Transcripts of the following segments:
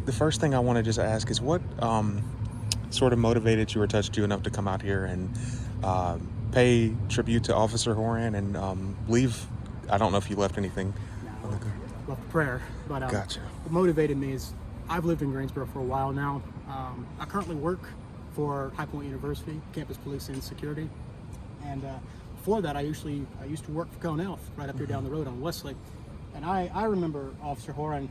the first thing I want to just ask is what sort of motivated you or touched you enough to come out here and pay tribute to Officer Horan and leave? I don't know if you left anything No, on the ground. love prayer. But Gotcha. what motivated me is I've lived in Greensboro for a while now. I currently work for High Point University, campus police and security. And before that, I used to work for Cone Health right up here down the road on Wesley. And I remember Officer Horan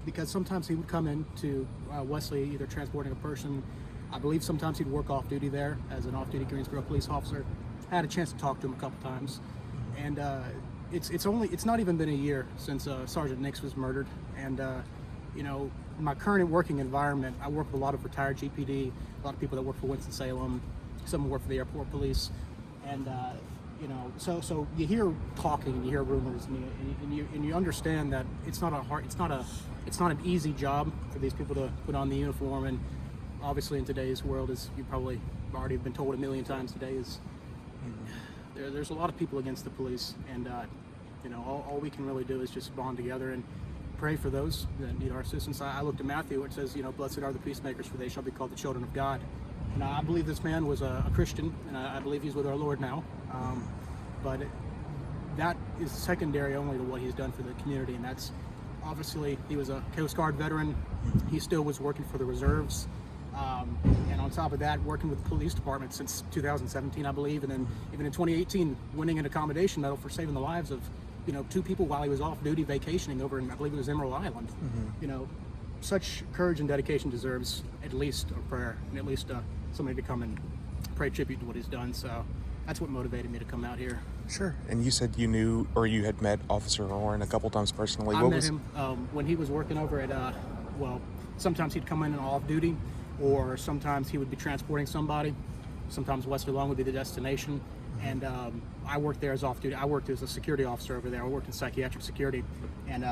because sometimes he would come in to Wesley either transporting a person. I believe sometimes he'd work off duty there as an off-duty Greensboro police officer. I had a chance to talk to him a couple times, and it's not even been a year since Sergeant Nix was murdered. And you know, in my current working environment, I work with a lot of retired GPD, a lot of people that work for Winston-Salem, some work for the airport police, and you know, so you hear talking and you hear rumors, and you understand that it's not an easy job for these people to put on the uniform. And obviously in today's world, as you probably already have been told a million times today, is there's a lot of people against the police, and you know, all we can really do is just bond together and pray for those that need our assistance. I looked at Matthew, where it says, you know, blessed are the peacemakers, for they shall be called the children of God. And I believe this man was a Christian, and I believe he's with our Lord now. But that is secondary only to what he's done for the community, and that's obviously he was a Coast Guard veteran. He still was working for the reserves, and on top of that, working with the police department since 2017, I believe, and then even in 2018, winning an accommodation medal for saving the lives of, you know, 2 people while he was off duty vacationing over in, I believe it was Emerald Island. You know, such courage and dedication deserves at least a prayer and at least somebody to come and pay tribute to what he's done. So that's what motivated me to come out here. Sure. And you said you knew or you had met Officer Horan a couple times personally. I met him when he was working over at, well, sometimes he'd come in and off duty, or sometimes he would be transporting somebody. Sometimes Wesley Long would be the destination. And I worked there as off duty. I worked as a security officer over there. I worked in psychiatric security. And,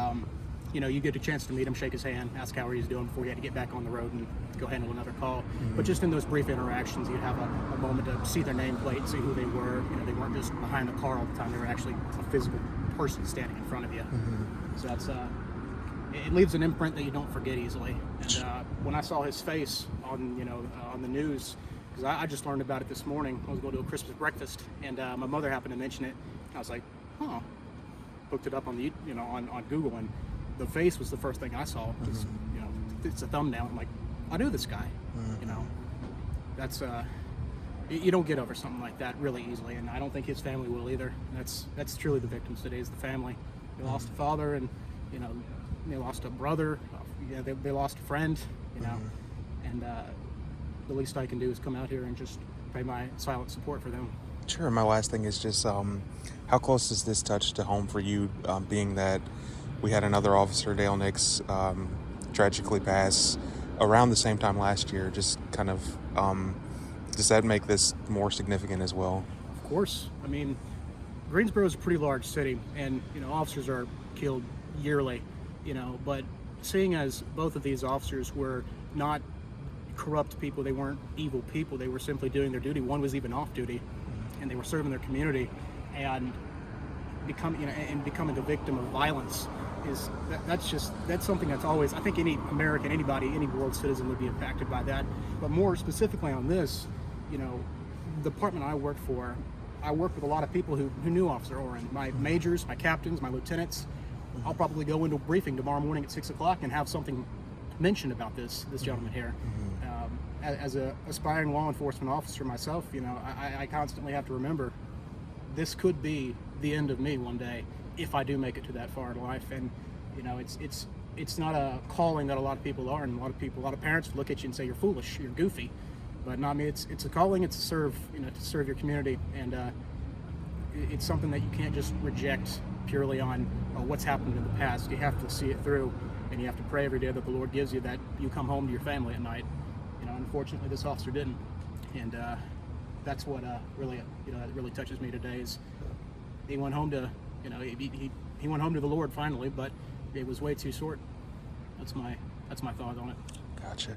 you know, you get a chance to meet him, shake his hand, ask how he's doing before you had to get back on the road and go handle another call. But just in those brief interactions, you'd have a moment to see their nameplate, see who they were. You know, they weren't just behind the car all the time. They were actually a physical person standing in front of you. So that's, it leaves an imprint that you don't forget easily. And when I saw his face on, you know, on the news, because I just learned about it this morning. I was going to a Christmas breakfast, and my mother happened to mention it. I was like, huh. Looked it up on the, you know, on Google, and the face was the first thing I saw. You know, it's a thumbnail. I'm like, I knew this guy. You know, that's you don't get over something like that really easily, and I don't think his family will either. That's truly the victims today, is the family. They lost a father, and you know, they lost a brother. You know, they lost a friend. You know, and the least I can do is come out here and just pay my silent support for them. Sure. My last thing is just how close does this touch to home for you, being that we had another officer, Dale Nix, tragically pass around the same time last year? Just kind of, does that make this more significant as well? Of course. I mean, Greensboro is a pretty large city, and you know, officers are killed yearly. You know, but seeing as both of these officers were not corrupt people, they weren't evil people, they were simply doing their duty. One was even off duty, and they were serving their community, and becoming a victim of violence is that's something that's always, I think any American, anybody, any world citizen would be impacted by that. But more specifically on this, you know, the department I work for, I work with a lot of people who knew Officer Horan. My majors, my captains, my lieutenants. I'll probably go into a briefing tomorrow morning at 6 o'clock and have something mentioned about this gentleman here. As a aspiring law enforcement officer myself, you know, I constantly have to remember this could be the end of me one day if I do make it to that far in life. And you know, it's not a calling that a lot of people are, and a lot of parents look at you and say you're foolish, you're goofy. But not me. It's a calling. It's to serve, you know, to serve your community, and it's something that you can't just reject purely on what's happened in the past. You have to see it through, and you have to pray every day that the Lord gives you that you come home to your family at night. You know, unfortunately, this officer didn't, and that's what really, you know, that really touches me today. Is he went home to, you know, he went home to the Lord finally, but it was way too short. That's my thought on it. Gotcha.